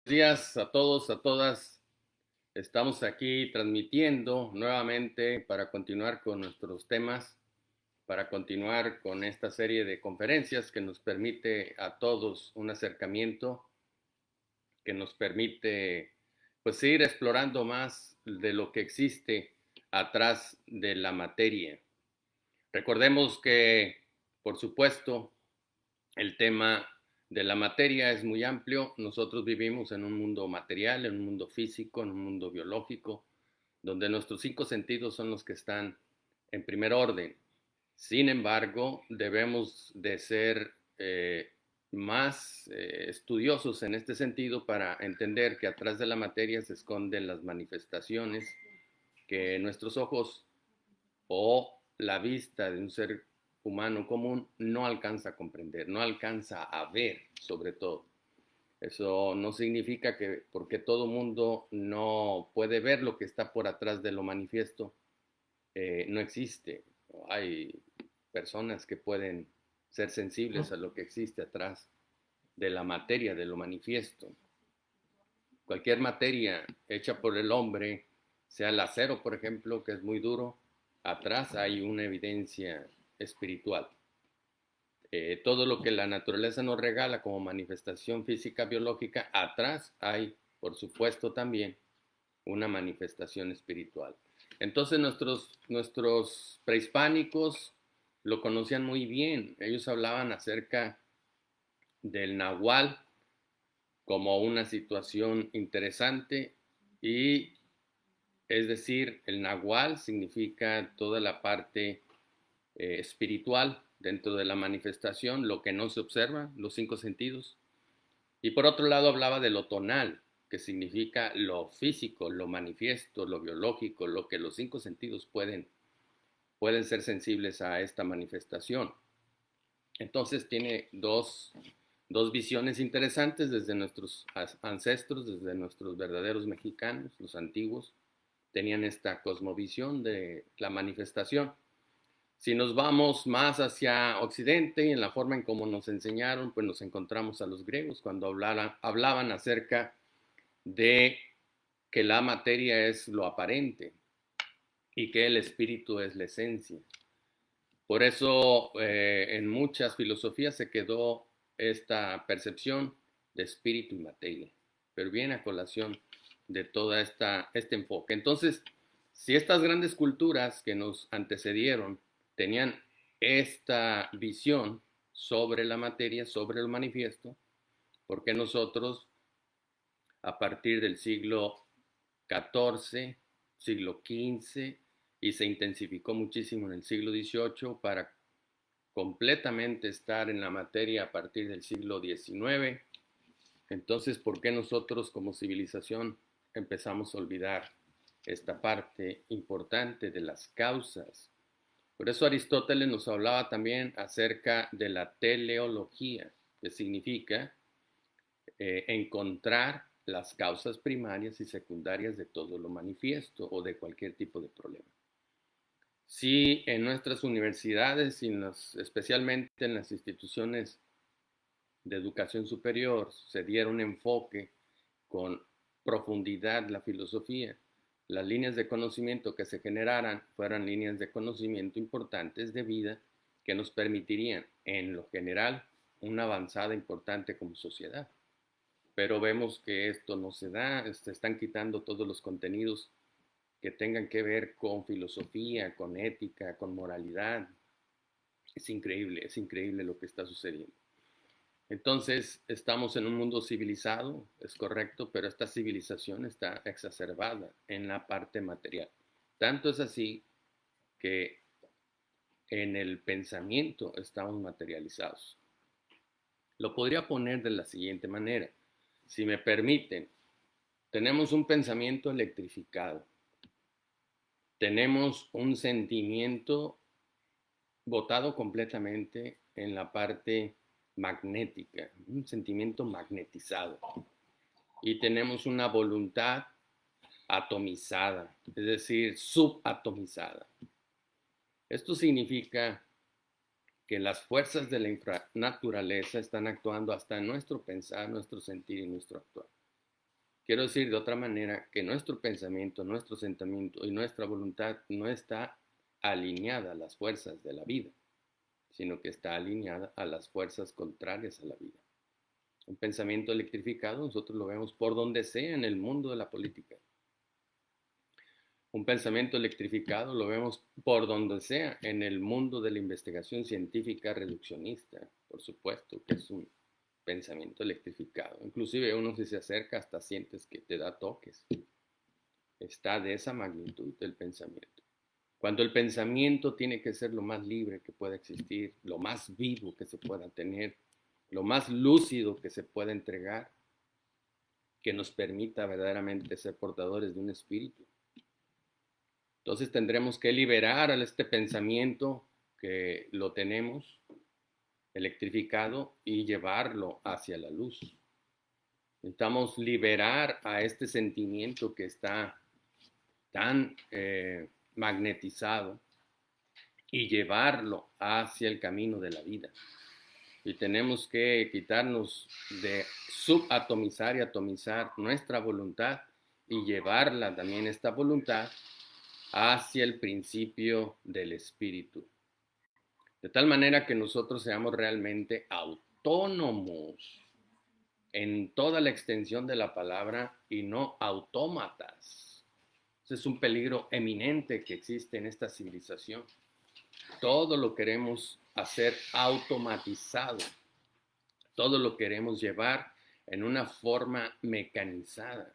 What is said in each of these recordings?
Días a todos, a todas. Estamos aquí transmitiendo nuevamente para continuar con nuestros temas, para continuar con esta serie de conferencias que nos permite a todos un acercamiento, que nos permite pues seguir explorando más de lo que existe atrás de la materia. Recordemos que, por supuesto, el tema de la materia es muy amplio. Nosotros vivimos en un mundo material, en un mundo físico, en un mundo biológico, donde nuestros cinco sentidos son los que están en primer orden. Sin embargo, debemos de ser más estudiosos en este sentido para entender que atrás de la materia se esconden las manifestaciones que nuestros ojos o la vista de un ser humano común no alcanza a comprender, no alcanza a ver sobre todo. Eso no significa que porque todo mundo no puede ver lo que está por atrás de lo manifiesto, no existe. Hay personas que pueden ser sensibles a lo que existe atrás de la materia, de lo manifiesto. Cualquier materia hecha por el hombre, sea el acero, por ejemplo, que es muy duro, atrás hay una evidencia espiritual. Todo lo que la naturaleza nos regala como manifestación física biológica, atrás hay, por supuesto, también una manifestación espiritual. Entonces nuestros prehispánicos lo conocían muy bien. Ellos hablaban acerca del nahual como una situación interesante y es decir, el nahual significa toda la parte espiritual dentro de la manifestación, lo que no se observa, los cinco sentidos. Y por otro lado hablaba de lo tonal, que significa lo físico, lo manifiesto, lo biológico, lo que los cinco sentidos pueden ser sensibles a esta manifestación. Entonces tiene dos visiones interesantes desde nuestros ancestros, desde nuestros verdaderos mexicanos, los antiguos, tenían esta cosmovisión de la manifestación. Si nos vamos más hacia Occidente y en la forma en cómo nos enseñaron, pues nos encontramos a los griegos cuando hablaban acerca de que la materia es lo aparente y que el espíritu es la esencia. Por eso en muchas filosofías se quedó esta percepción de espíritu y materia, pero viene a colación de todo este enfoque. Entonces, si estas grandes culturas que nos antecedieron tenían esta visión sobre la materia, sobre el manifiesto, ¿por qué nosotros a partir del siglo XIV, siglo XV, y se intensificó muchísimo en el siglo XVIII para completamente estar en la materia a partir del siglo XIX? Entonces, ¿por qué nosotros como civilización empezamos a olvidar esta parte importante de las causas? Por eso Aristóteles nos hablaba también acerca de la teleología, que significa encontrar las causas primarias y secundarias de todo lo manifiesto o de cualquier tipo de problema. Si en nuestras universidades y especialmente en las instituciones de educación superior se diera un enfoque con profundidad la filosofía, las líneas de conocimiento que se generaran fueran líneas de conocimiento importantes de vida que nos permitirían, en lo general, una avanzada importante como sociedad. Pero vemos que esto no se da, se están quitando todos los contenidos que tengan que ver con filosofía, con ética, con moralidad. Es increíble lo que está sucediendo. Entonces, estamos en un mundo civilizado, es correcto, pero esta civilización está exacerbada en la parte material. Tanto es así que en el pensamiento estamos materializados. Lo podría poner de la siguiente manera. Si me permiten, tenemos un pensamiento electrificado, tenemos un sentimiento botado completamente en la parte magnética, un sentimiento magnetizado. Y tenemos una voluntad atomizada, es decir, subatomizada. Esto significa que las fuerzas de la naturaleza están actuando hasta en nuestro pensar, nuestro sentir y nuestro actuar. Quiero decir de otra manera que nuestro pensamiento, nuestro sentimiento y nuestra voluntad no está alineada a las fuerzas de la vida, sino que está alineada a las fuerzas contrarias a la vida. Un pensamiento electrificado nosotros lo vemos por donde sea en el mundo de la política. Un pensamiento electrificado lo vemos por donde sea en el mundo de la investigación científica reduccionista. Por supuesto que es un pensamiento electrificado. Inclusive uno si se acerca hasta sientes que te da toques. Está de esa magnitud el pensamiento. Cuando el pensamiento tiene que ser lo más libre que pueda existir, lo más vivo que se pueda tener, lo más lúcido que se pueda entregar, que nos permita verdaderamente ser portadores de un espíritu. Entonces tendremos que liberar a este pensamiento que lo tenemos electrificado y llevarlo hacia la luz. Necesitamos liberar a este sentimiento que está tan magnetizado y llevarlo hacia el camino de la vida. Y tenemos que quitarnos de subatomizar y atomizar nuestra voluntad y llevarla también esta voluntad hacia el principio del espíritu. De tal manera que nosotros seamos realmente autónomos en toda la extensión de la palabra y no autómatas. Ese es un peligro eminente que existe en esta civilización. Todo lo queremos hacer automatizado. Todo lo queremos llevar en una forma mecanizada.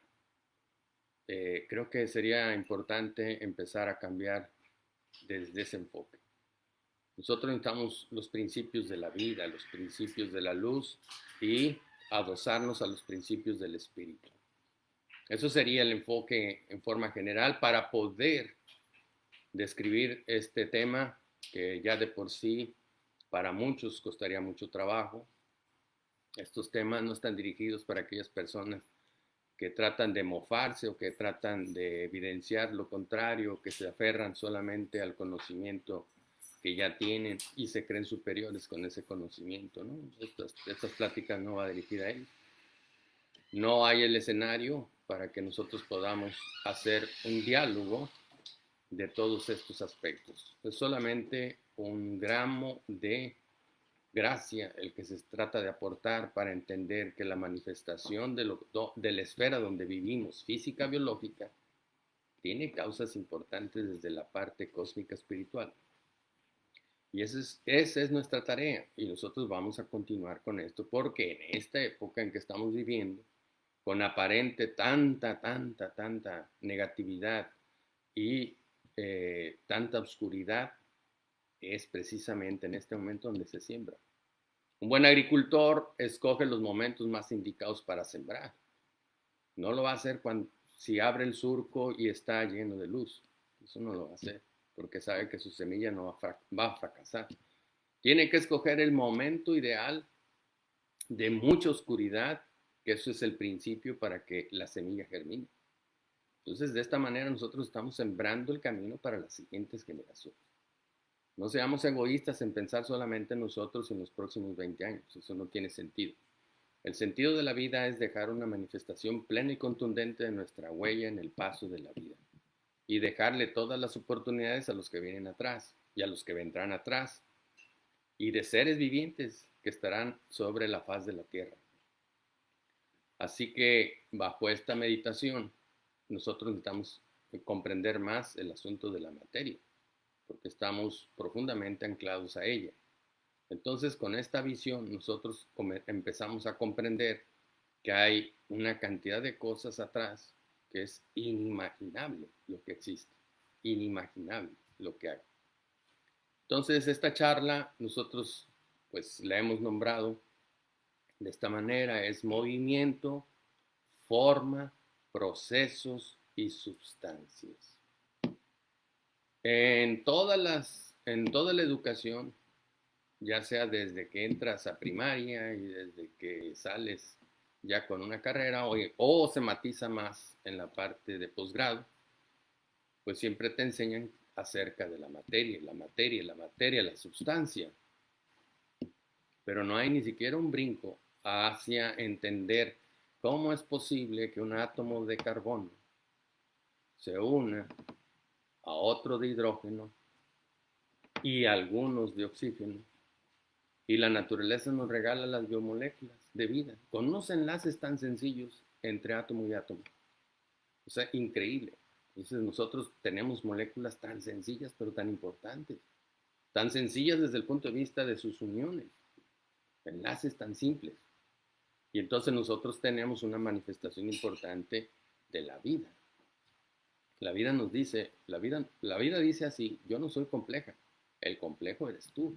Creo que sería importante empezar a cambiar desde ese enfoque. Nosotros necesitamos los principios de la vida, los principios de la luz y adosarnos a los principios del espíritu. Eso sería el enfoque en forma general para poder describir este tema que ya de por sí para muchos costaría mucho trabajo. Estos temas no están dirigidos para aquellas personas que tratan de mofarse o que tratan de evidenciar lo contrario, que se aferran solamente al conocimiento que ya tienen y se creen superiores con ese conocimiento, ¿no? Estas pláticas no va dirigida a ellos. No hay el escenario para que nosotros podamos hacer un diálogo de todos estos aspectos. Es solamente un gramo de gracia el que se trata de aportar para entender que la manifestación de la esfera donde vivimos, física, biológica, tiene causas importantes desde la parte cósmica espiritual. Y esa es nuestra tarea y nosotros vamos a continuar con esto porque en esta época en que estamos viviendo, con aparente tanta negatividad y tanta oscuridad, es precisamente en este momento donde se siembra. Un buen agricultor escoge los momentos más indicados para sembrar. No lo va a hacer si abre el surco y está lleno de luz. Eso no lo va a hacer porque sabe que su semilla no va a fracasar. Tiene que escoger el momento ideal de mucha oscuridad, que eso es el principio para que la semilla germine. Entonces, de esta manera nosotros estamos sembrando el camino para las siguientes generaciones. No seamos egoístas en pensar solamente en nosotros en los próximos 20 años. Eso no tiene sentido. El sentido de la vida es dejar una manifestación plena y contundente de nuestra huella en el paso de la vida y dejarle todas las oportunidades a los que vienen atrás y a los que vendrán atrás y de seres vivientes que estarán sobre la faz de la tierra. Así que bajo esta meditación nosotros necesitamos comprender más el asunto de la materia, porque estamos profundamente anclados a ella. Entonces, con esta visión, nosotros empezamos a comprender que hay una cantidad de cosas atrás que es inimaginable lo que existe, inimaginable lo que hay. Entonces, esta charla nosotros pues la hemos nombrado de esta manera, es movimiento, forma, procesos y sustancias. En toda la educación, ya sea desde que entras a primaria y desde que sales ya con una carrera o se matiza más en la parte de posgrado, pues siempre te enseñan acerca de la materia, la sustancia. Pero no hay ni siquiera un brinco hacia entender ¿Cómo es posible que un átomo de carbono se una a otro de hidrógeno y algunos de oxígeno? Y la naturaleza nos regala las biomoléculas de vida, con unos enlaces tan sencillos entre átomo y átomo. O sea, increíble. Entonces nosotros tenemos moléculas tan sencillas, pero tan importantes. Tan sencillas desde el punto de vista de sus uniones. Enlaces tan simples. Y entonces nosotros tenemos una manifestación importante de la vida. La vida nos dice, la vida dice así: yo no soy compleja, el complejo eres tú.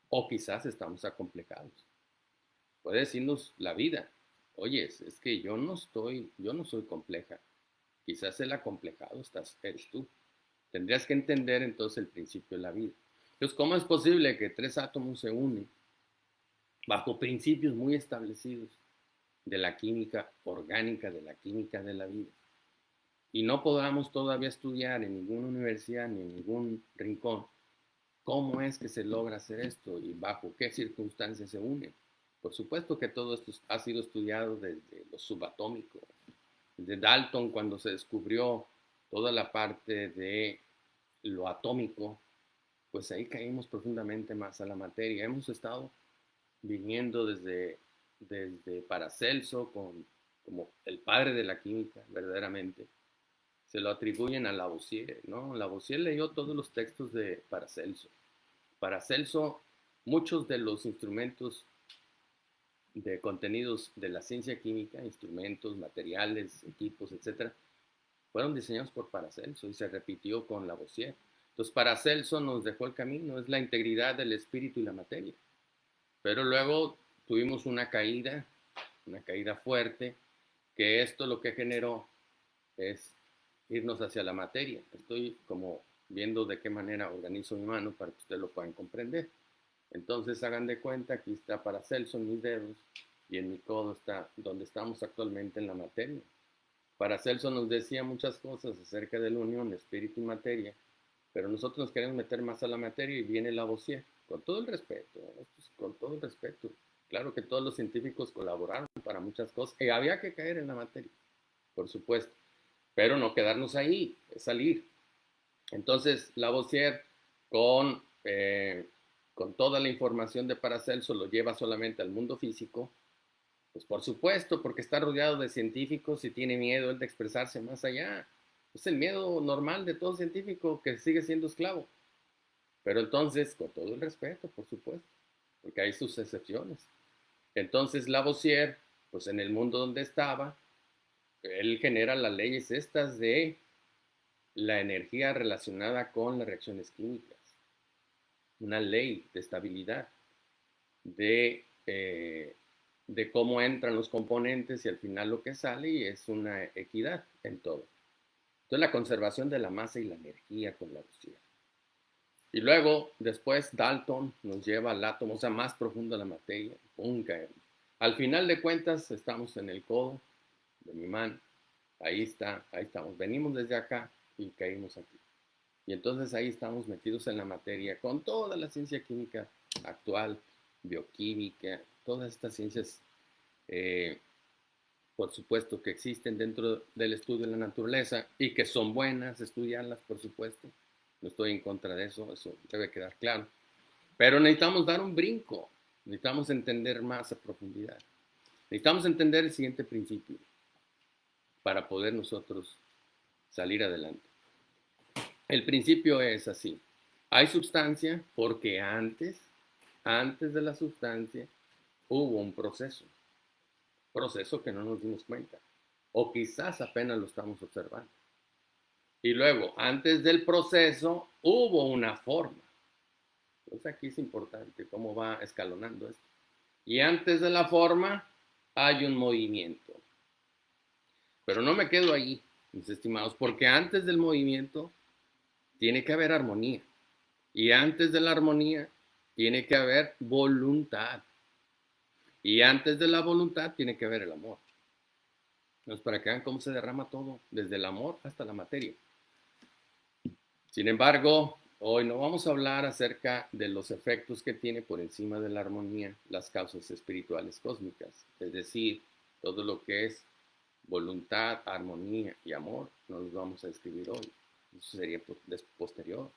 O quizás estamos acomplejados. Puede decirnos la vida: oye, es que yo no soy compleja. Quizás el acomplejado eres tú. Tendrías que entender entonces el principio de la vida. Entonces, ¿cómo es posible que tres átomos se unen bajo principios muy establecidos de la química orgánica, de la química de la vida, y no podamos todavía estudiar en ninguna universidad ni en ningún rincón cómo es que se logra hacer esto y bajo qué circunstancias se unen? Por supuesto que todo esto ha sido estudiado desde lo subatómico, desde Dalton, cuando se descubrió toda la parte de lo atómico, pues ahí caímos profundamente más a la materia. Hemos estado viniendo desde Paracelso como el padre de la química, verdaderamente. Se lo atribuyen a Lavoisier, ¿no? Lavoisier leyó todos los textos de Paracelso. Paracelso, muchos de los instrumentos de contenidos de la ciencia química, instrumentos, materiales, equipos, etcétera, fueron diseñados por Paracelso y se repitió con Lavoisier. Entonces, Paracelso nos dejó el camino, es la integridad del espíritu y la materia. Pero luego tuvimos una caída fuerte, que esto lo que generó es irnos hacia la materia. Estoy como viendo de qué manera organizo mi mano para que ustedes lo puedan comprender. Entonces hagan de cuenta, aquí está Paracelso en mis dedos y en mi codo está donde estamos actualmente en la materia. Paracelso nos decía muchas cosas acerca de la unión espíritu y materia, pero nosotros nos queremos meter más a la materia y viene Lavoisier, con todo el respeto, con todo el respeto. Claro que todos los científicos colaboraron para muchas cosas y había que caer en la materia, por supuesto, pero no quedarnos ahí, es salir. Entonces Lavoisier con toda la información de Paracelso lo lleva solamente al mundo físico. Pues por supuesto, porque está rodeado de científicos y tiene miedo él de expresarse más allá. Es el miedo normal de todo científico que sigue siendo esclavo. Pero entonces, con todo el respeto, por supuesto, porque hay sus excepciones. Entonces Lavoisier, pues en el mundo donde estaba, él genera las leyes estas de la energía relacionada con las reacciones químicas. Una ley de estabilidad, de cómo entran los componentes y al final lo que sale, y es una equidad en todo. Entonces la conservación de la masa y la energía con la Lavoisier. Y luego, después, Dalton nos lleva al átomo, o sea, más profundo de la materia. ¡Pum! Caemos. Al final de cuentas, estamos en el codo de mi mano. Ahí estamos. Venimos desde acá y caímos aquí. Y entonces ahí estamos metidos en la materia con toda la ciencia química actual, bioquímica, todas estas ciencias, por supuesto, que existen dentro del estudio de la naturaleza y que son buenas estudiarlas, por supuesto. No estoy en contra de eso debe quedar claro. Pero necesitamos dar un brinco, necesitamos entender más a profundidad. Necesitamos entender el siguiente principio para poder nosotros salir adelante. El principio es así: hay sustancia porque antes de la sustancia hubo un proceso que no nos dimos cuenta, o quizás apenas lo estamos observando. Y luego, antes del proceso, hubo una forma. Entonces aquí es importante cómo va escalonando esto. Y antes de la forma, hay un movimiento. Pero no me quedo ahí, mis estimados, porque antes del movimiento tiene que haber armonía. Y antes de la armonía, tiene que haber voluntad. Y antes de la voluntad, tiene que haber el amor. Entonces, para que vean cómo se derrama todo, desde el amor hasta la materia. Sin embargo, hoy no vamos a hablar acerca de los efectos que tiene por encima de la armonía las causas espirituales cósmicas, es decir, Todo lo que es voluntad, armonía y amor, no los vamos a describir hoy. Eso sería posterior.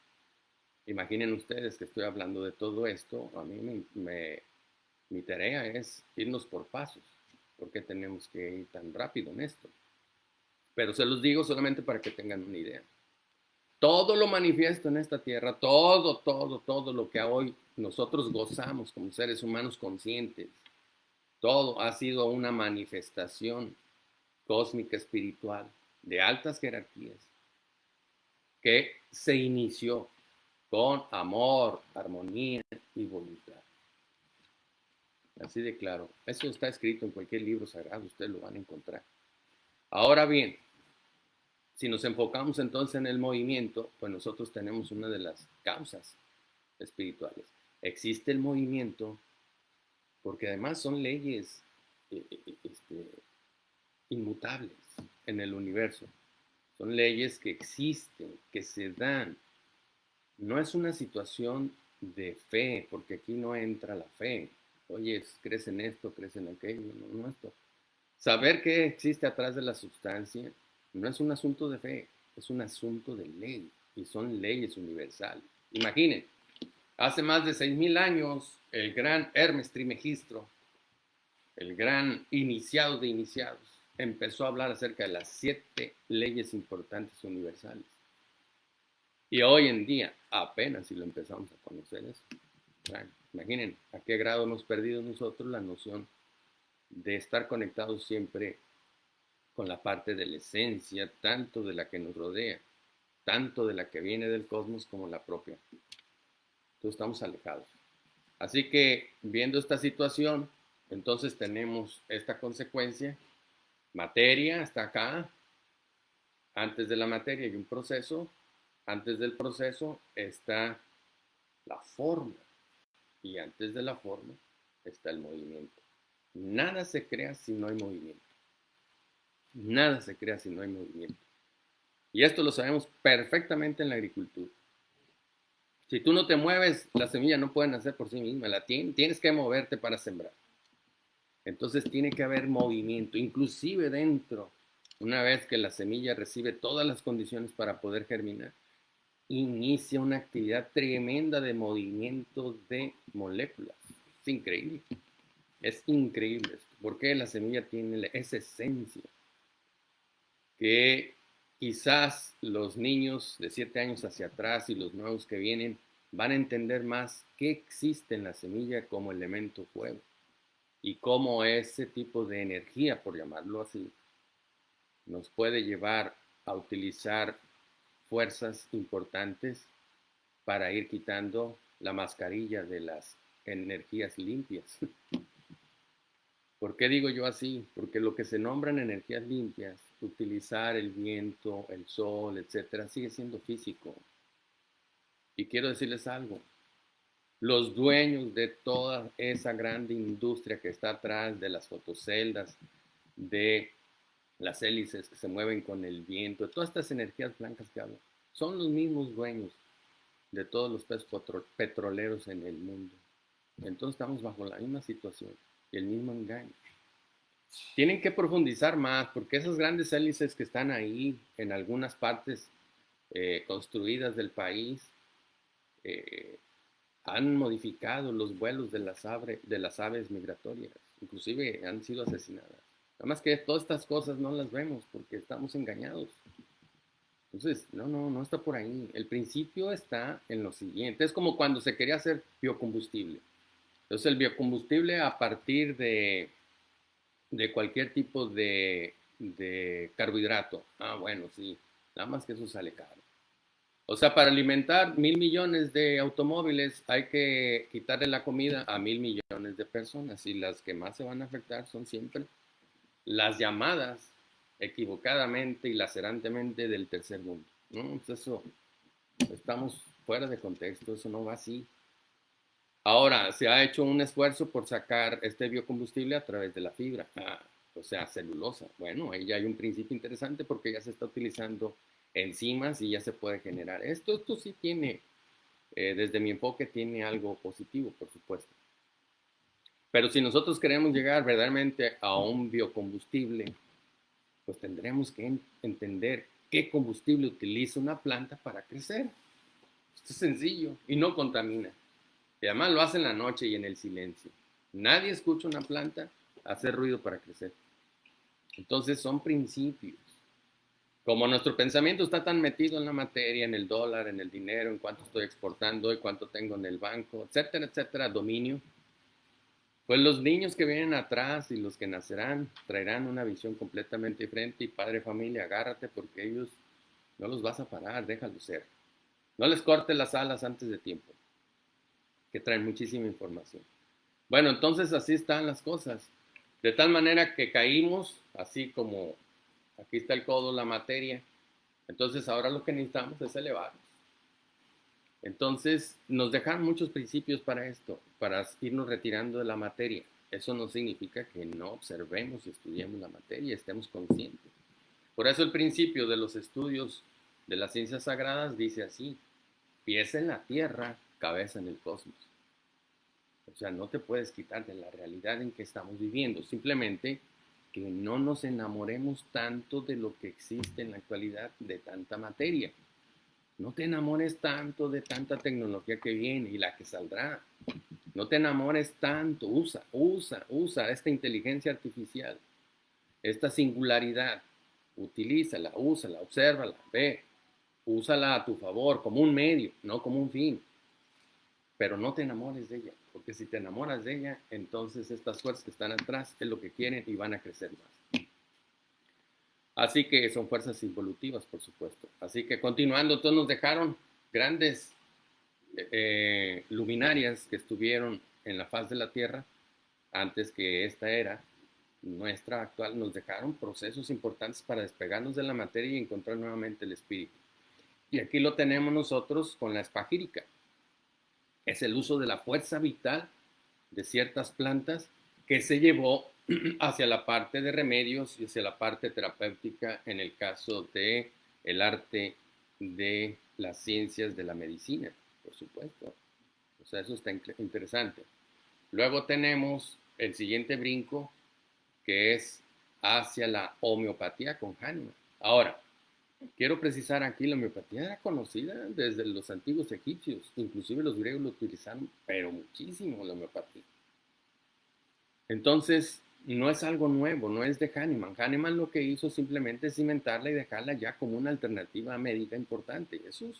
Imaginen ustedes que estoy hablando de todo esto. A mí mi tarea es irnos por pasos. ¿Por qué tenemos que ir tan rápido en esto? Pero se los digo solamente para que tengan una idea. Todo lo manifiesto en esta tierra, todo lo que hoy nosotros gozamos como seres humanos conscientes, todo ha sido una manifestación cósmica espiritual de altas jerarquías que se inició con amor, armonía y voluntad. Así de claro. Eso está escrito en cualquier libro sagrado, ustedes lo van a encontrar. Ahora bien, si nos enfocamos entonces en el movimiento, pues nosotros tenemos una de las causas espirituales. Existe el movimiento porque además son leyes inmutables en el universo. Son leyes que existen, que se dan. No es una situación de fe, porque aquí no entra la fe. Oye, crees en esto, crees en aquello, no esto. Saber qué existe atrás de la sustancia no es un asunto de fe, es un asunto de ley, y son leyes universales. Imaginen, hace más de 6,000 años, el gran Hermes Trismegisto, el gran iniciado de iniciados, empezó a hablar acerca de las 7 leyes importantes universales. Y hoy en día, apenas si lo empezamos a conocer eso. Bueno, imaginen a qué grado hemos perdido nosotros la noción de estar conectados siempre con la parte de la esencia, tanto de la que nos rodea, tanto de la que viene del cosmos como la propia. Entonces estamos alejados. Así que viendo esta situación, entonces tenemos esta consecuencia. Materia hasta acá. Antes de la materia hay un proceso. Antes del proceso está la forma. Y antes de la forma está el movimiento. Nada se crea si no hay movimiento. Nada se crea si no hay movimiento. Y esto lo sabemos perfectamente en la agricultura. Si tú no te mueves, la semilla no puede nacer por sí misma. Tienes que moverte para sembrar. Entonces tiene que haber movimiento, inclusive dentro. Una vez que la semilla recibe todas las condiciones para poder germinar, inicia una actividad tremenda de movimiento de moléculas. Es increíble. Es increíble esto. Porque la semilla tiene esa esencia que quizás los niños de 7 años hacia atrás y los nuevos que vienen van a entender más qué existe en la semilla como elemento fuego y cómo ese tipo de energía, por llamarlo así, nos puede llevar a utilizar fuerzas importantes para ir quitando la mascarilla de las energías limpias. ¿Por qué digo yo así? Porque lo que se nombran energías limpias, utilizar el viento, el sol, etcétera, sigue siendo físico. Y quiero decirles algo. Los dueños de toda esa grande industria que está atrás de las fotoceldas, de las hélices que se mueven con el viento, de todas estas energías blancas que hablo, son los mismos dueños de todos los petroleros en el mundo. Entonces estamos bajo la misma situación y el mismo engaño. Tienen que profundizar más porque esas grandes hélices que están ahí en algunas partes construidas del país han modificado los vuelos de las aves migratorias, inclusive han sido asesinadas. Nada más que todas estas cosas no las vemos porque estamos engañados. Entonces, no está por ahí. El principio está en lo siguiente. Es como cuando se quería hacer biocombustible. Entonces, el biocombustible a partir de cualquier tipo de carbohidrato. Ah, bueno, sí. Nada más que eso sale caro. O sea, para alimentar 1,000 millones de automóviles hay que quitarle la comida a 1,000 millones de personas. Y las que más se van a afectar son siempre las llamadas equivocadamente y lacerantemente del tercer mundo. ¿No? Pues eso, estamos fuera de contexto, eso no va así. Ahora, se ha hecho un esfuerzo por sacar este biocombustible a través de la fibra, o sea, celulosa. Bueno, ahí ya hay un principio interesante porque ya se está utilizando enzimas y ya se puede generar. Esto sí tiene, desde mi enfoque, tiene algo positivo, por supuesto. Pero si nosotros queremos llegar verdaderamente a un biocombustible, pues tendremos que entender qué combustible utiliza una planta para crecer. Esto es sencillo y no contamina. Y además lo hace en la noche y en el silencio. Nadie escucha una planta hacer ruido para crecer. Entonces son principios. Como nuestro pensamiento está tan metido en la materia, en el dólar, en el dinero, en cuánto estoy exportando y cuánto tengo en el banco, etcétera, dominio, pues los niños que vienen atrás y los que nacerán traerán una visión completamente diferente. Y padre de familia, agárrate porque ellos no los vas a parar, déjalos ser. No les cortes las alas antes de tiempo, que traen muchísima información. Bueno, entonces así están las cosas. De tal manera que caímos, así como aquí está el codo, la materia. Entonces ahora lo que necesitamos es elevarnos. Entonces nos dejan muchos principios para esto, para irnos retirando de la materia. Eso no significa que no observemos y estudiemos la materia, estemos conscientes. Por eso el principio de los estudios de las ciencias sagradas dice así: pies en la tierra, cabeza en el cosmos. O sea, no te puedes quitar de la realidad en que estamos viviendo. Simplemente que no nos enamoremos tanto de lo que existe en la actualidad, de tanta materia. No te enamores tanto de tanta tecnología que viene y la que saldrá. No te enamores tanto. Usa esta inteligencia artificial, esta singularidad. Utilízala, úsala, obsérvala, ve. Úsala a tu favor, como un medio, no como un fin. Pero no te enamores de ella, porque si te enamoras de ella, entonces estas fuerzas que están atrás es lo que quieren y van a crecer más. Así que son fuerzas involutivas, por supuesto. Así que continuando, todos nos dejaron grandes luminarias que estuvieron en la faz de la Tierra antes que esta era nuestra actual, nos dejaron procesos importantes para despegarnos de la materia y encontrar nuevamente el espíritu. Y aquí lo tenemos nosotros con la espagírica. Es el uso de la fuerza vital de ciertas plantas que se llevó hacia la parte de remedios y hacia la parte terapéutica en el caso de el arte de las ciencias de la medicina, por supuesto. O sea, eso está interesante. Luego tenemos el siguiente brinco, que es hacia la homeopatía con Hahnemann. Ahora, quiero precisar aquí, la homeopatía era conocida desde los antiguos egipcios, inclusive los griegos lo utilizaron, pero muchísimo la homeopatía. Entonces, no es algo nuevo, no es de Hahnemann. Hahnemann lo que hizo simplemente es cimentarla y dejarla ya como una alternativa médica importante. Eso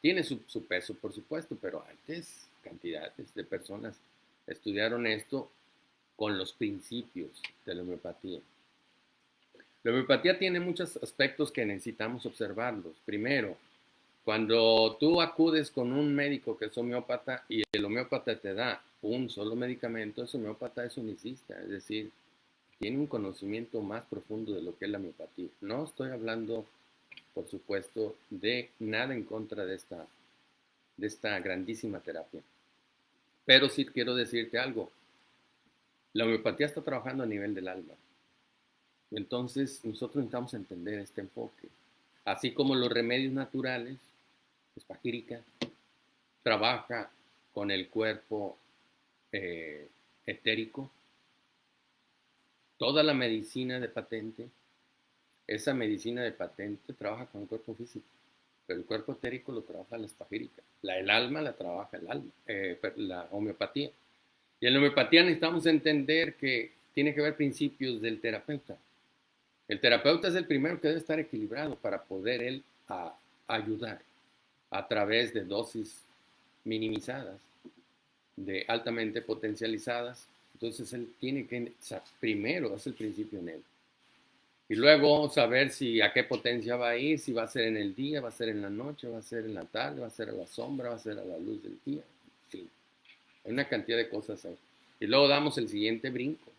tiene su peso, por supuesto, pero antes cantidades de personas estudiaron esto con los principios de la homeopatía. La homeopatía tiene muchos aspectos que necesitamos observarlos. Primero, cuando tú acudes con un médico que es homeópata y el homeópata te da un solo medicamento, ese homeópata es unicista, es decir, tiene un conocimiento más profundo de lo que es la homeopatía. No estoy hablando, por supuesto, de nada en contra de esta grandísima terapia. Pero sí quiero decirte algo. La homeopatía está trabajando a nivel del alma. Entonces, nosotros necesitamos entender este enfoque. Así como los remedios naturales, espagírica, trabaja con el cuerpo etérico. Toda la medicina de patente, esa medicina de patente trabaja con el cuerpo físico, pero el cuerpo etérico lo trabaja la espagírica. El alma la trabaja la homeopatía. Y en la homeopatía necesitamos entender que tiene que ver principios del terapeuta. El terapeuta es el primero que debe estar equilibrado para poder él ayudar a través de dosis minimizadas, de altamente potencializadas. Entonces él tiene que, primero es el principio en él. Y luego saber si a qué potencia va a ir, si va a ser en el día, va a ser en la noche, va a ser en la tarde, va a ser a la sombra, va a ser a la luz del día. Sí, hay una cantidad de cosas ahí. Y luego damos el siguiente brinco.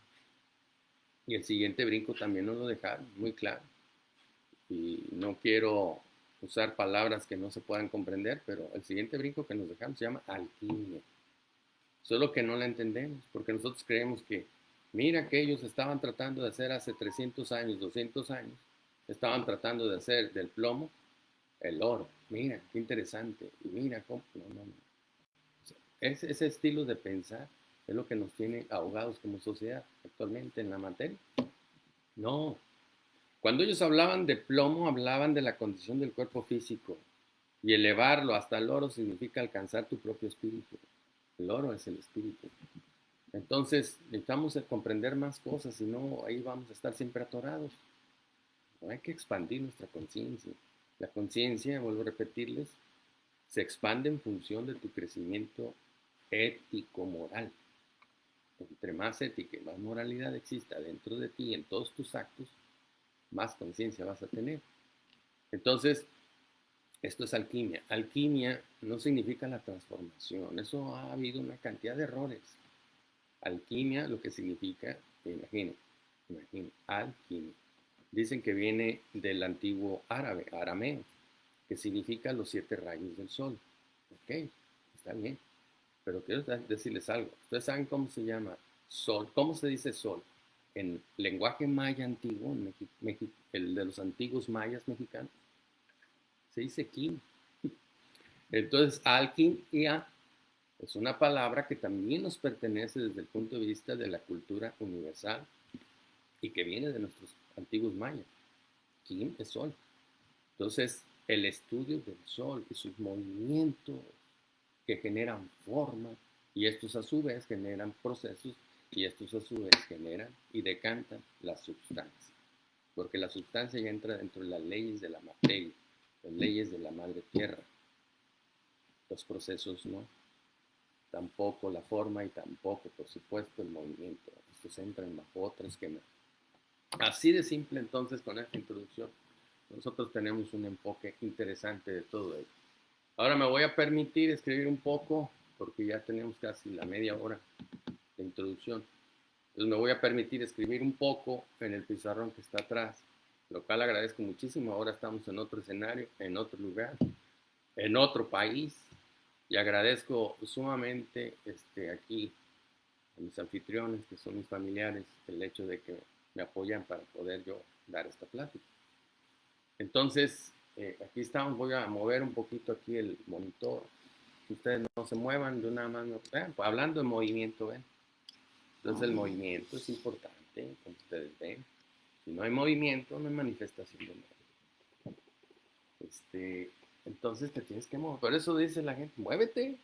Y el siguiente brinco también nos lo dejaron muy claro. Y no quiero usar palabras que no se puedan comprender, pero el siguiente brinco que nos dejaron se llama alquimia. Solo que no la entendemos, porque nosotros creemos que, mira que ellos estaban tratando de hacer hace 300 años, 200 años, estaban tratando de hacer del plomo el oro. Mira, qué interesante. Y mira cómo, no. Ese estilo de pensar Es lo que nos tiene ahogados como sociedad actualmente en la materia. No. Cuando ellos hablaban de plomo, hablaban de la condición del cuerpo físico. Y elevarlo hasta el oro significa alcanzar tu propio espíritu. El oro es el espíritu. Entonces, necesitamos comprender más cosas, si no, ahí vamos a estar siempre atorados. No hay que expandir nuestra conciencia. La conciencia, vuelvo a repetirles, se expande en función de tu crecimiento ético-moral. Entre más ética y más moralidad exista dentro de ti, en todos tus actos, más conciencia vas a tener. Entonces, esto es alquimia. Alquimia no significa la transformación. Eso ha habido una cantidad de errores. Alquimia lo que significa, imaginen, alquimia. Dicen que viene del antiguo árabe, arameo, que significa los 7 rayos del sol. Ok, está bien. Pero quiero decirles algo. ¿Ustedes saben cómo se llama sol? ¿Cómo se dice sol? En lenguaje maya antiguo, el de los antiguos mayas mexicanos, se dice kin. Entonces, alquimia es una palabra que también nos pertenece desde el punto de vista de la cultura universal y que viene de nuestros antiguos mayas. Kin es sol. Entonces, el estudio del sol y sus movimientos que generan forma y estos a su vez generan procesos y estos a su vez generan y decantan la sustancia. Porque la sustancia ya entra dentro de las leyes de la materia, las leyes de la madre tierra. Los procesos no. Tampoco la forma y tampoco, por supuesto, el movimiento. Estos entran bajo otro esquema. Así de simple entonces con esta introducción. Nosotros tenemos un enfoque interesante de todo ello. Ahora me voy a permitir escribir un poco, porque ya tenemos casi la media hora de introducción. Entonces me voy a permitir escribir un poco en el pizarrón que está atrás, lo cual agradezco muchísimo. Ahora estamos en otro escenario, en otro lugar, en otro país, y agradezco sumamente aquí a mis anfitriones, que son mis familiares, el hecho de que me apoyan para poder yo dar esta plática. Entonces, aquí estamos, voy a mover un poquito aquí el monitor. Que ustedes no se muevan, yo nada más, pues, hablando de movimiento, ¿ven? Entonces el movimiento es importante, como ustedes ven. Si no hay movimiento, no hay manifestación de nada. Entonces te tienes que mover. Por eso dice la gente, muévete.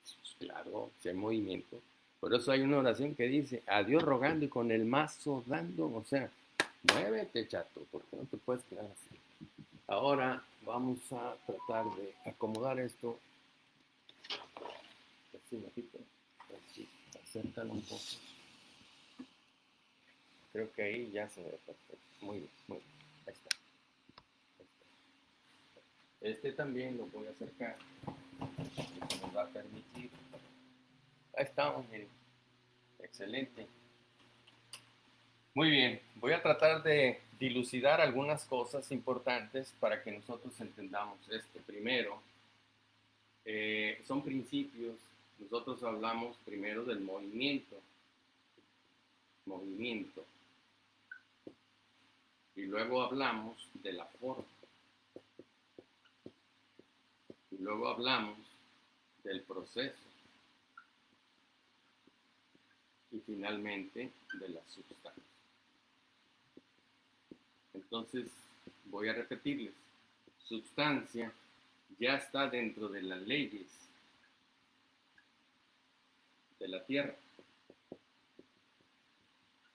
Pues claro, si hay movimiento. Por eso hay una oración que dice, a Dios rogando y con el mazo dando. O sea, muévete, chato, porque no te puedes quedar así. Ahora vamos a tratar de acomodar esto. Así, bajito. Así, acércalo un poco. Creo que ahí ya se ve perfecto. Muy bien, muy bien. Ahí está. Este también lo voy a acercar. Esto nos va a permitir. Ahí estamos, miren. Excelente. Muy bien. Voy a tratar de dilucidar algunas cosas importantes para que nosotros entendamos esto. Primero, son principios. Nosotros hablamos primero del movimiento. Movimiento. Y luego hablamos de la forma. Y luego hablamos del proceso. Y finalmente de la sustancia. Entonces, voy a repetirles. Sustancia ya está dentro de las leyes de la Tierra,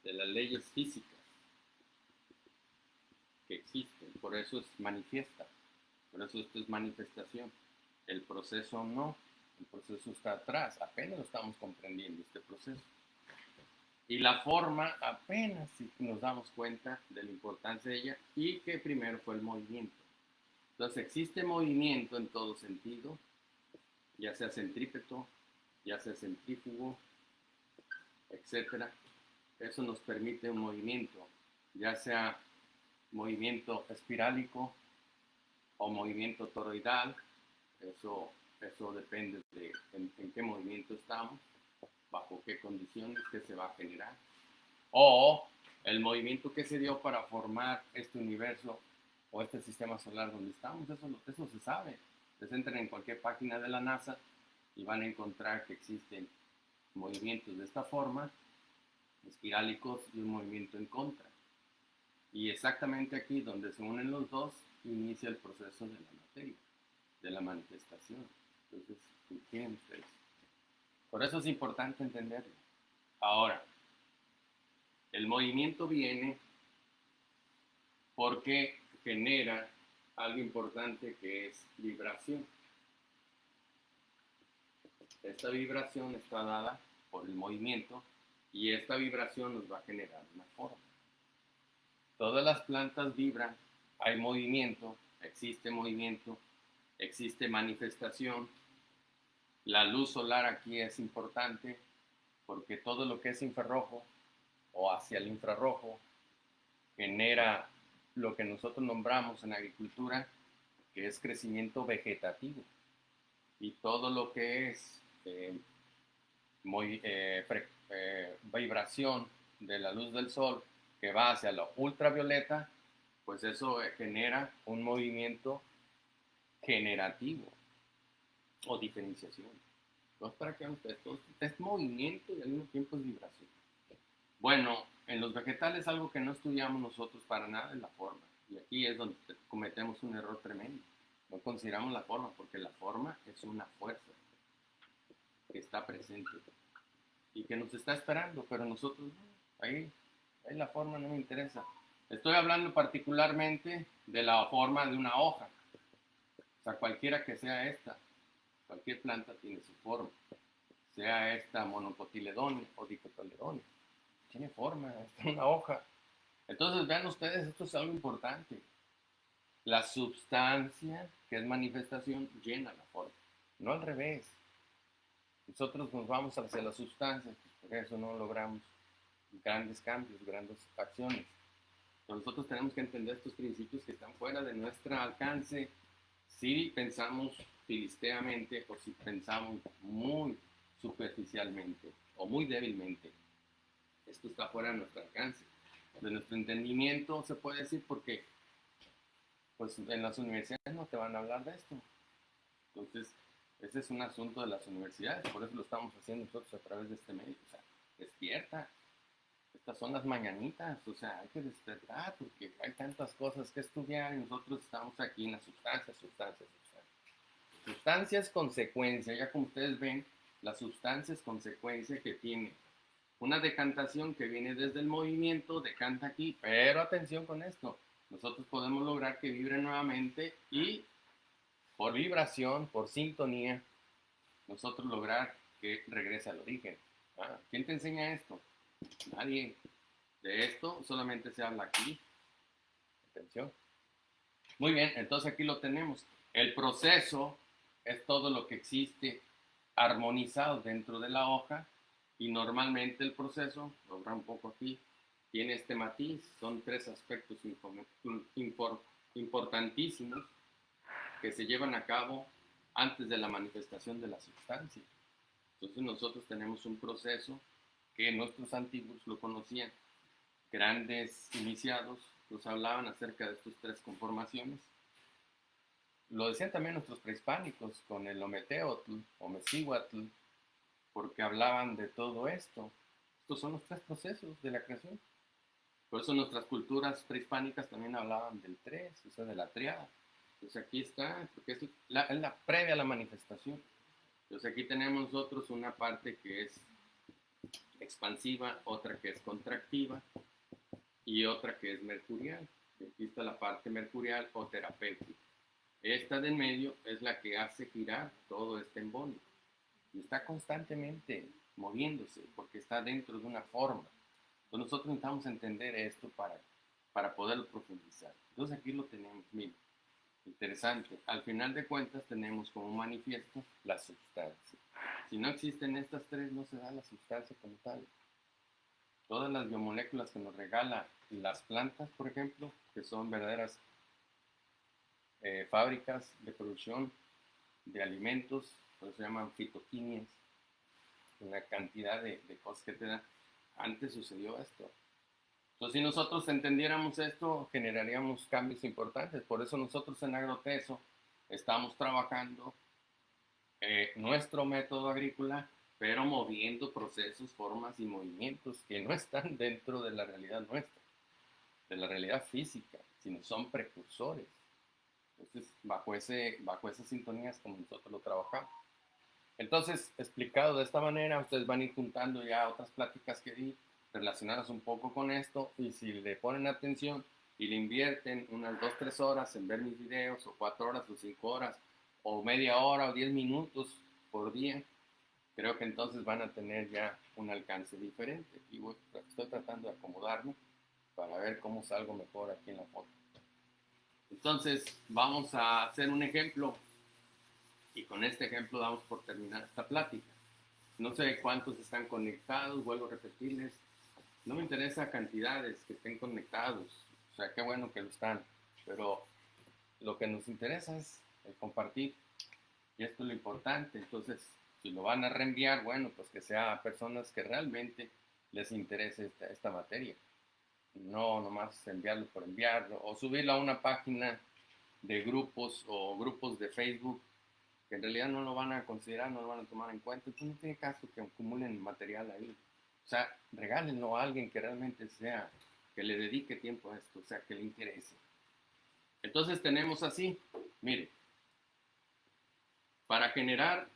de las leyes físicas que existen. Por eso es manifiesta. Por eso esto es manifestación. El proceso no. El proceso está atrás. Apenas lo estamos comprendiendo este proceso. Y la forma apenas si nos damos cuenta de la importancia de ella y que primero fue el movimiento. Entonces existe movimiento en todo sentido, ya sea centrípeto, ya sea centrífugo, etcétera. Eso nos permite un movimiento, ya sea movimiento espirálico o movimiento toroidal. Eso depende de en qué movimiento estamos, bajo qué condiciones que se va a generar, o el movimiento que se dio para formar este universo o este sistema solar donde estamos. Eso se sabe. Ustedes entran en cualquier página de la NASA y van a encontrar que existen movimientos de esta forma, espirálicos, y un movimiento en contra. Y exactamente aquí donde se unen los dos, inicia el proceso de la materia, de la manifestación. Entonces, ¿entienden ustedes? Por eso es importante entenderlo. Ahora, el movimiento viene porque genera algo importante que es vibración. Esta vibración está dada por el movimiento y esta vibración nos va a generar una forma. Todas las plantas vibran, hay movimiento, existe manifestación. La luz solar aquí es importante porque todo lo que es infrarrojo o hacia el infrarrojo genera lo que nosotros nombramos en agricultura, que es crecimiento vegetativo. Y todo lo que es vibración de la luz del sol que va hacia la ultravioleta, pues eso genera un movimiento generativo o diferenciación. Entonces, para que ustedes, es movimiento y al mismo tiempo es vibración. Bueno, en los vegetales algo que no estudiamos nosotros para nada es la forma. Y aquí es donde cometemos un error tremendo. No consideramos la forma porque la forma es una fuerza que está presente y que nos está esperando, pero nosotros no. Ahí la forma no me interesa. Estoy hablando particularmente de la forma de una hoja. O sea, cualquiera que sea esta, cualquier planta tiene su forma. Sea esta monocotiledonea o dicotiledonea. Tiene forma, es una hoja. Entonces, vean ustedes, esto es algo importante. La sustancia, que es manifestación, llena la forma. No al revés. Nosotros nos vamos hacia la sustancia, por eso no logramos grandes cambios, grandes acciones. Pero nosotros tenemos que entender estos principios que están fuera de nuestro alcance si pensamos filisteamente o si pensamos muy superficialmente o muy débilmente. Esto está fuera de nuestro alcance, de nuestro entendimiento, se puede decir, porque pues en las universidades no te van a hablar de esto. Entonces, ese es un asunto de las universidades, por eso lo estamos haciendo nosotros a través de este medio. O sea, despierta. Estas son las mañanitas, o sea, hay que despertar porque hay tantas cosas que estudiar y nosotros estamos aquí en la sustancia. Sustancia es consecuencia, ya como ustedes ven, la sustancia es consecuencia que tiene una decantación que viene desde el movimiento, decanta aquí, pero atención con esto, nosotros podemos lograr que vibre nuevamente y por vibración, por sintonía, nosotros lograr que regrese al origen. ¿Quién te enseña esto? Nadie. De esto solamente se habla aquí. Atención. Muy bien, entonces aquí lo tenemos. El proceso es todo lo que existe armonizado dentro de la hoja y normalmente el proceso, lo habrá un poco aquí, tiene este matiz. Son tres aspectos importantísimos que se llevan a cabo antes de la manifestación de la sustancia. Entonces nosotros tenemos un proceso que nuestros antiguos lo conocían. Grandes iniciados nos hablaban acerca de estas tres conformaciones. Lo decían también nuestros prehispánicos con el Ometeotl o Mecihuatl, porque hablaban de todo esto. Estos son los tres procesos de la creación. Por eso nuestras culturas prehispánicas también hablaban del tres, o sea, de la triada. Entonces aquí está, porque es la previa a la manifestación. Entonces aquí tenemos nosotros una parte que es expansiva, otra que es contractiva y otra que es mercurial. Aquí está la parte mercurial o terapéutica. Esta de en medio es la que hace girar todo este embolio. Y está constantemente moviéndose porque está dentro de una forma. Entonces nosotros necesitamos entender esto para poderlo profundizar. Entonces aquí lo tenemos, miren. Interesante. Al final de cuentas tenemos como manifiesto la sustancia. Si no existen estas tres, no se da la sustancia como tal. Todas las biomoléculas que nos regalan las plantas, por ejemplo, que son verdaderas fábricas de producción de alimentos, por eso se llaman fitoquimias, una cantidad de cosas que te dan. Antes sucedió esto. Entonces, si nosotros entendiéramos esto, generaríamos cambios importantes. Por eso nosotros en Agroteso estamos trabajando nuestro método agrícola pero moviendo procesos, formas y movimientos que no están dentro de la realidad nuestra, de la realidad física, sino son precursores. Entonces, bajo esas sintonías como nosotros lo trabajamos. Entonces, explicado de esta manera, ustedes van a ir juntando ya otras pláticas que di relacionadas un poco con esto, y si le ponen atención y le invierten unas 2, 3 horas en ver mis videos, o 4 horas, o 5 horas, o media hora, o 10 minutos por día, creo que entonces van a tener ya un alcance diferente. Y estoy tratando de acomodarme para ver cómo salgo mejor aquí en la foto. Entonces, vamos a hacer un ejemplo, y con este ejemplo damos por terminar esta plática. No sé cuántos están conectados, vuelvo a repetirles, no me interesa cantidades que estén conectados, o sea, qué bueno que lo están, pero lo que nos interesa es el compartir, y esto es lo importante. Entonces, si lo van a reenviar, bueno, pues que sea a personas que realmente les interese esta materia, no nomás enviarlo por enviarlo, o subirlo a una página de grupos o grupos de Facebook que en realidad no lo van a considerar, no lo van a tomar en cuenta. Entonces no tiene caso que acumulen material ahí. O sea, regálenlo a alguien que realmente sea, que le dedique tiempo a esto, o sea, que le interese. Entonces tenemos así, mire, para generar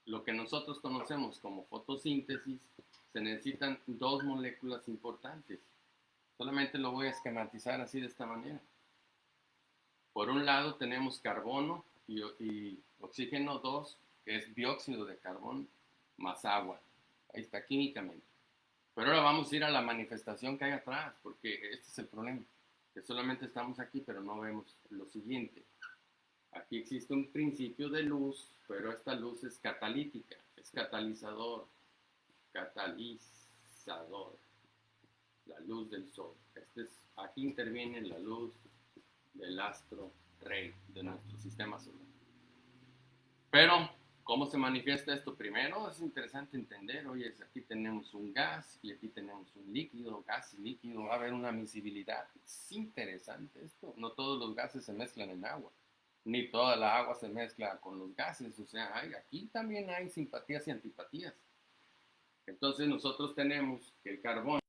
lo que nosotros conocemos como fotosíntesis, se necesitan dos moléculas importantes. Solamente lo voy a esquematizar así de esta manera. Por un lado tenemos carbono y oxígeno 2, que es dióxido de carbono, más agua. Ahí está químicamente. Pero ahora vamos a ir a la manifestación que hay atrás, porque este es el problema, que solamente estamos aquí, pero no vemos lo siguiente. Aquí existe un principio de luz, pero esta luz es catalítica, es catalizador, la luz del sol. Aquí interviene la luz del astro rey de nuestro sistema solar. Pero, ¿cómo se manifiesta esto? Primero, es interesante entender, oye, aquí tenemos un gas y aquí tenemos un líquido, gas y líquido, va a haber una miscibilidad. Es interesante esto. No todos los gases se mezclan en agua, ni toda la agua se mezcla con los gases. O sea, aquí también hay simpatías y antipatías. Entonces nosotros tenemos que el carbono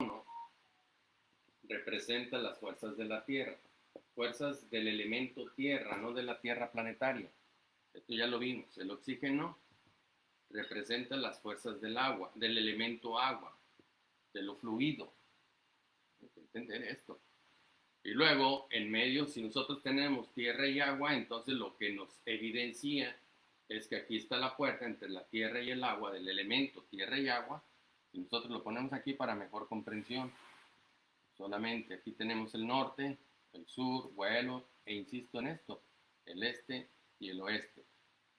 representa las fuerzas de la Tierra, fuerzas del elemento Tierra, no de la Tierra planetaria. Esto ya lo vimos. El oxígeno representa las fuerzas del agua, del elemento agua, de lo fluido. Hay que entender esto. Y luego, en medio, si nosotros tenemos tierra y agua, entonces lo que nos evidencia es que aquí está la puerta entre la tierra y el agua, del elemento tierra y agua. Y nosotros lo ponemos aquí para mejor comprensión. Solamente aquí tenemos el norte, el sur, vuelo, e insisto en esto, el este y el oeste.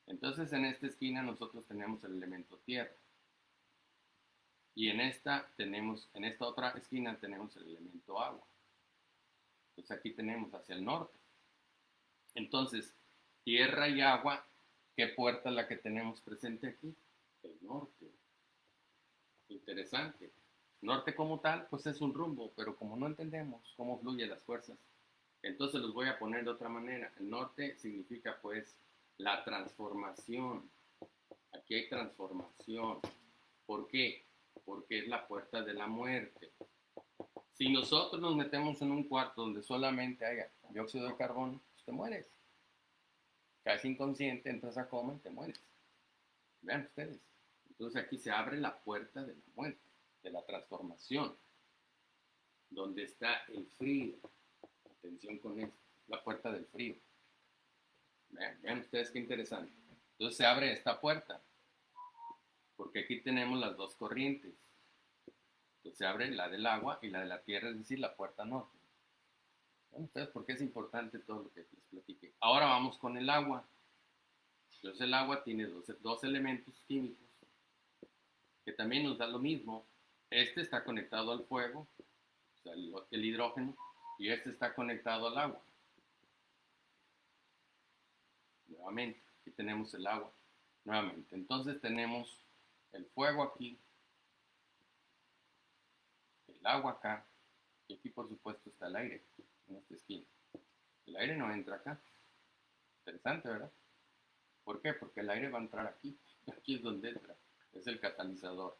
Entonces en esta esquina nosotros tenemos el elemento tierra. Y en esta otra esquina tenemos el elemento agua. Entonces aquí tenemos hacia el norte. Entonces, tierra y agua, ¿qué puerta es la que tenemos presente aquí? El norte. Interesante. Norte como tal, pues es un rumbo, pero como no entendemos cómo fluyen las fuerzas, entonces los voy a poner de otra manera. El norte significa pues la transformación. Aquí hay transformación. ¿Por qué? Porque es la puerta de la muerte. Si nosotros nos metemos en un cuarto donde solamente haya dióxido de carbono, pues te mueres. Caes inconsciente, entras a coma y te mueres. Vean ustedes. Entonces aquí se abre la puerta de la muerte, de la transformación, donde está el frío. Atención con esto, la puerta del frío. Vean ustedes qué interesante. Entonces se abre esta puerta, porque aquí tenemos las dos corrientes. Entonces se abre la del agua y la de la tierra, es decir, la puerta norte. Vean ustedes por qué es importante todo lo que les platiqué. Ahora vamos con el agua. Entonces el agua tiene dos elementos químicos que también nos da lo mismo. Este está conectado al fuego, o sea, el hidrógeno, y este está conectado al agua. Nuevamente, aquí tenemos el agua. Nuevamente, entonces tenemos el fuego aquí, el agua acá, y aquí por supuesto está el aire, en esta esquina. El aire no entra acá. Interesante, ¿verdad? ¿Por qué? Porque el aire va a entrar aquí. Aquí es donde entra. Es el catalizador.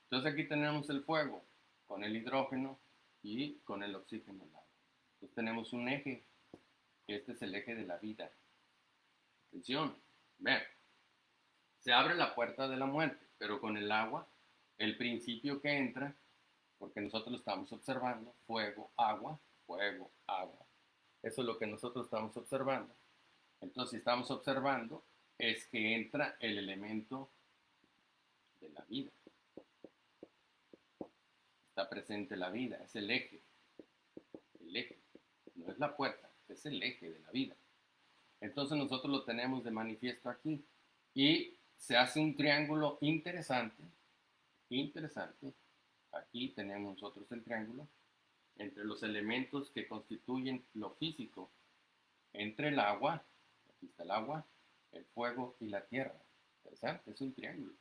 Entonces aquí tenemos el fuego con el hidrógeno y con el oxígeno. Entonces tenemos un eje. Este es el eje de la vida. Atención. Vean. Se abre la puerta de la muerte, pero con el agua, el principio que entra, porque nosotros lo estamos observando, fuego, agua, eso es lo que nosotros estamos observando. Entonces, si estamos observando, es que entra el elemento de la vida. Está presente la vida, es el eje. El eje, no es la puerta, es el eje de la vida. Entonces nosotros lo tenemos de manifiesto aquí. Y se hace un triángulo interesante. Aquí tenemos nosotros el triángulo entre los elementos que constituyen lo físico, entre el agua, aquí está el agua, el fuego y la tierra. Interesante, es un triángulo.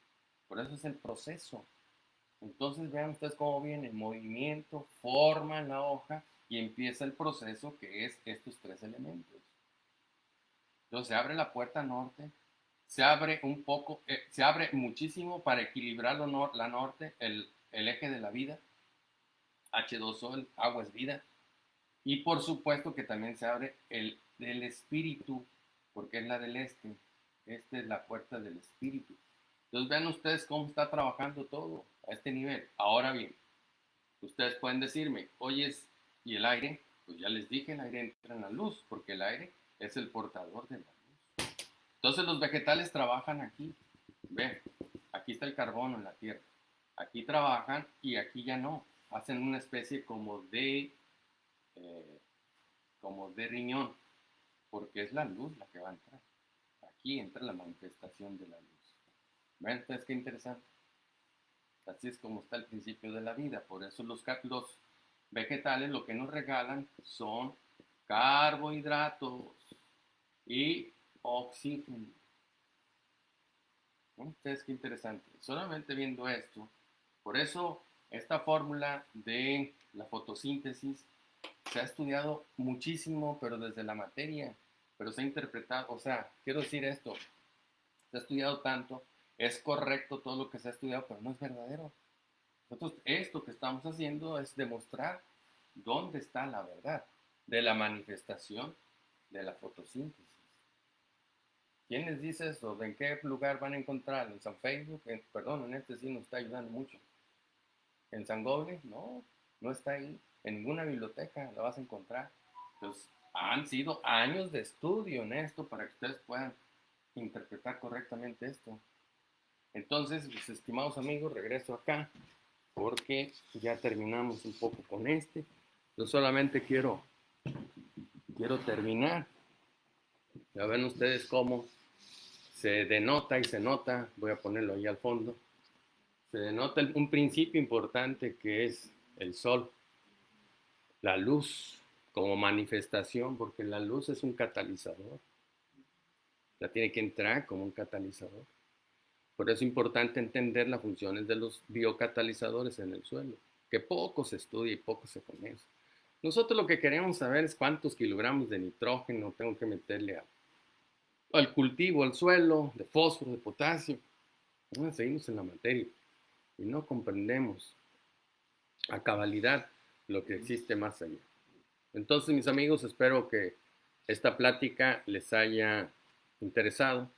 Por eso es el proceso. Entonces vean ustedes cómo viene el movimiento, forma la hoja y empieza el proceso que es estos tres elementos. Entonces se abre la puerta norte, se abre un poco, se abre muchísimo para equilibrar la norte, el eje de la vida. H2O, el agua es vida. Y por supuesto que también se abre el del espíritu, porque es la del este. Esta es la puerta del espíritu. Entonces vean ustedes cómo está trabajando todo a este nivel. Ahora bien, ustedes pueden decirme, oye, ¿y el aire? Pues ya les dije, el aire entra en la luz, porque el aire es el portador de la luz. Entonces los vegetales trabajan aquí. Ven, aquí está el carbono en la tierra. Aquí trabajan y aquí ya no. Hacen una especie como de riñón, porque es la luz la que va a entrar. Aquí entra la manifestación de la luz. ¿Ven ustedes qué interesante? Así es como está el principio de la vida. Por eso los vegetales lo que nos regalan son carbohidratos y oxígeno. ¿Ven ustedes qué interesante? Solamente viendo esto. Por eso esta fórmula de la fotosíntesis se ha estudiado muchísimo, pero desde la materia, pero se ha interpretado, o sea, quiero decir esto, se ha estudiado tanto, es correcto todo lo que se ha estudiado, pero no es verdadero. Nosotros esto que estamos haciendo es demostrar dónde está la verdad de la manifestación de la fotosíntesis. ¿Quién les dice eso? ¿En qué lugar van a encontrar? ¿En San Facebook? Perdón, en este sí nos está ayudando mucho. ¿En San Goble? No, no está ahí. En ninguna biblioteca la vas a encontrar. Entonces, han sido años de estudio en esto para que ustedes puedan interpretar correctamente esto. Entonces, mis estimados amigos, regreso acá porque ya terminamos un poco con este. Yo solamente quiero terminar. Ya ven ustedes cómo se denota y se nota. Voy a ponerlo ahí al fondo. Se denota un principio importante que es el sol. La luz como manifestación, porque la luz es un catalizador. Ya tiene que entrar como un catalizador. Por eso es importante entender las funciones de los biocatalizadores en el suelo, que poco se estudia y poco se conoce. Nosotros lo que queremos saber es cuántos kilogramos de nitrógeno tengo que meterle al cultivo, al suelo, de fósforo, de potasio. Seguimos en la materia y no comprendemos a cabalidad lo que existe más allá. Entonces, mis amigos, espero que esta plática les haya interesado.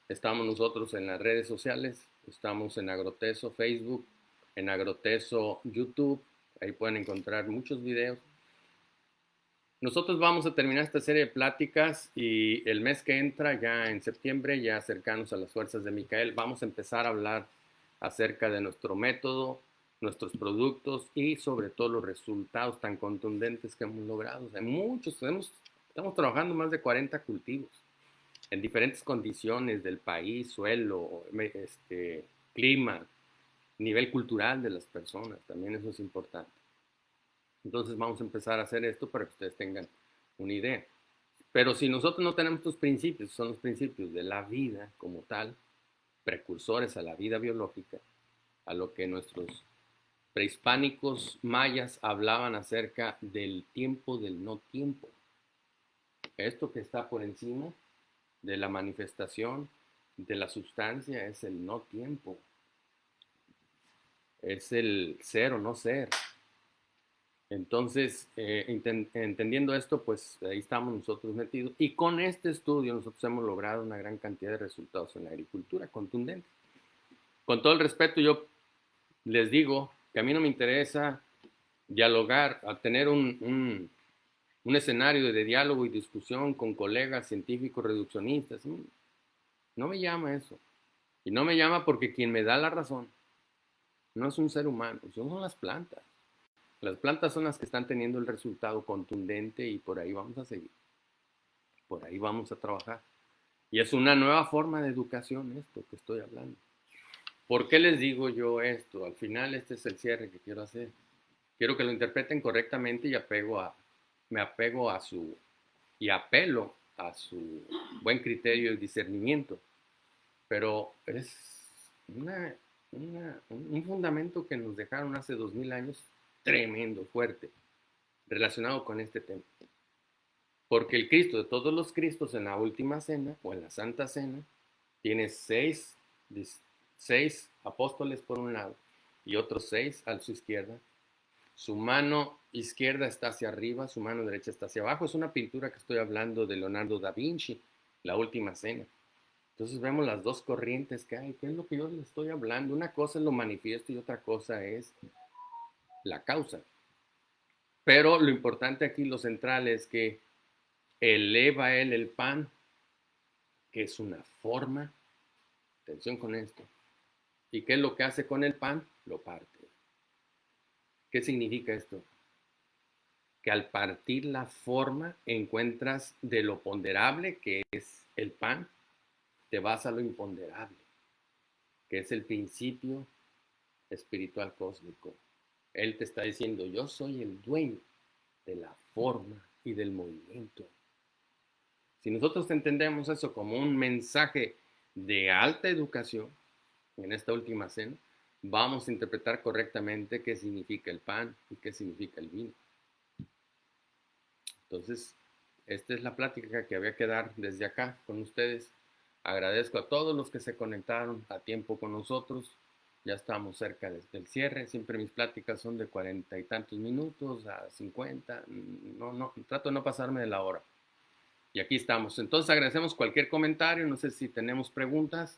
Estamos nosotros en las redes sociales, estamos en Agroteso Facebook, en Agroteso YouTube, ahí pueden encontrar muchos videos. Nosotros vamos a terminar esta serie de pláticas y el mes que entra, ya en septiembre, ya cercanos a las fuerzas de Micael, vamos a empezar a hablar acerca de nuestro método, nuestros productos y sobre todo los resultados tan contundentes que hemos logrado. O sea, estamos trabajando más de 40 cultivos en diferentes condiciones del país, suelo, clima, nivel cultural de las personas, también eso es importante. Entonces vamos a empezar a hacer esto para que ustedes tengan una idea. Pero si nosotros no tenemos estos principios, son los principios de la vida como tal, precursores a la vida biológica, a lo que nuestros prehispánicos mayas hablaban acerca del tiempo del no tiempo. Esto que está por encima de la manifestación de la sustancia es el no tiempo, es el ser o no ser. Entonces, entendiendo esto, pues ahí estamos nosotros metidos. Y con este estudio nosotros hemos logrado una gran cantidad de resultados en la agricultura contundentes. Con todo el respeto, yo les digo que a mí no me interesa dialogar, a tener un escenario de diálogo y discusión con colegas científicos reduccionistas. No me llama eso. Y no me llama porque quien me da la razón no es un ser humano, son las plantas. Las plantas son las que están teniendo el resultado contundente y por ahí vamos a seguir. Por ahí vamos a trabajar. Y es una nueva forma de educación esto que estoy hablando. ¿Por qué les digo yo esto? Al final este es el cierre que quiero hacer. Quiero que lo interpreten correctamente y me apego a su, y apelo a su buen criterio y discernimiento. Pero es un fundamento que nos dejaron hace 2000 años tremendo, fuerte, relacionado con este tema. Porque el Cristo de todos los Cristos en la última cena o en la Santa Cena tiene seis apóstoles por un lado y otros 6 a su izquierda. Su mano izquierda está hacia arriba, su mano derecha está hacia abajo. Es una pintura que estoy hablando de Leonardo da Vinci, la última cena. Entonces vemos las dos corrientes que hay. ¿Qué es lo que yo les estoy hablando? Una cosa es lo manifiesto y otra cosa es la causa. Pero lo importante aquí, lo central, es que eleva él el pan, que es una forma. Atención con esto. ¿Y qué es lo que hace con el pan? Lo parte. ¿Qué significa esto? Que al partir la forma encuentras de lo ponderable, que es el pan, te vas a lo imponderable, que es el principio espiritual cósmico. Él te está diciendo, yo soy el dueño de la forma y del movimiento. Si nosotros entendemos eso como un mensaje de alta educación, en esta última cena, vamos a interpretar correctamente qué significa el pan y qué significa el vino. Entonces, esta es la plática que había que dar desde acá con ustedes. Agradezco a todos los que se conectaron a tiempo con nosotros. Ya estamos cerca del cierre. Siempre mis pláticas son de 40 y tantos minutos a 50. Trato de no pasarme de la hora. Y aquí estamos. Entonces agradecemos cualquier comentario. No sé si tenemos preguntas.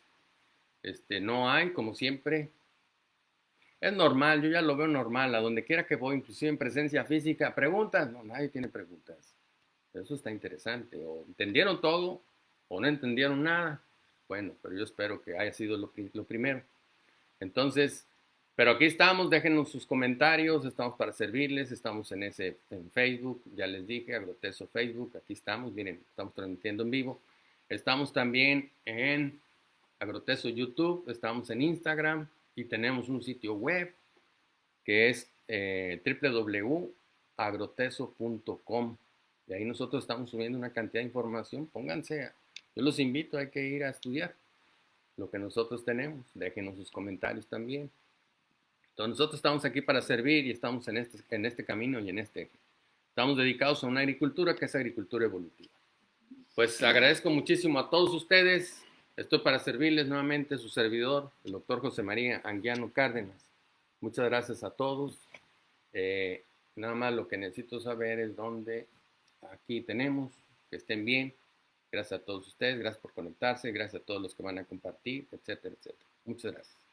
No hay, como siempre. Es normal, yo ya lo veo normal. A donde quiera que voy, inclusive en presencia física, preguntas. No, nadie tiene preguntas. Eso está interesante. O entendieron todo o no entendieron nada. Bueno, pero yo espero que haya sido lo primero. Entonces, pero aquí estamos, déjenos sus comentarios, estamos para servirles, estamos en Facebook, ya les dije, Agroteso Facebook, aquí estamos, miren, estamos transmitiendo en vivo. Estamos también en Agroteso YouTube, estamos en Instagram y tenemos un sitio web que es www.agroteso.com. Y ahí nosotros estamos subiendo una cantidad de información, pónganse, yo los invito, hay que ir a estudiar lo que nosotros tenemos, déjenos sus comentarios también. Entonces nosotros estamos aquí para servir y estamos en este camino y en este eje. Estamos dedicados a una agricultura que es agricultura evolutiva. Pues agradezco muchísimo a todos ustedes. Estoy para servirles nuevamente, su servidor, el doctor José María Anguiano Cárdenas. Muchas gracias a todos. Nada más lo que necesito saber es dónde aquí tenemos, que estén bien. Gracias a todos ustedes, gracias por conectarse, gracias a todos los que van a compartir, etcétera, etcétera. Muchas gracias.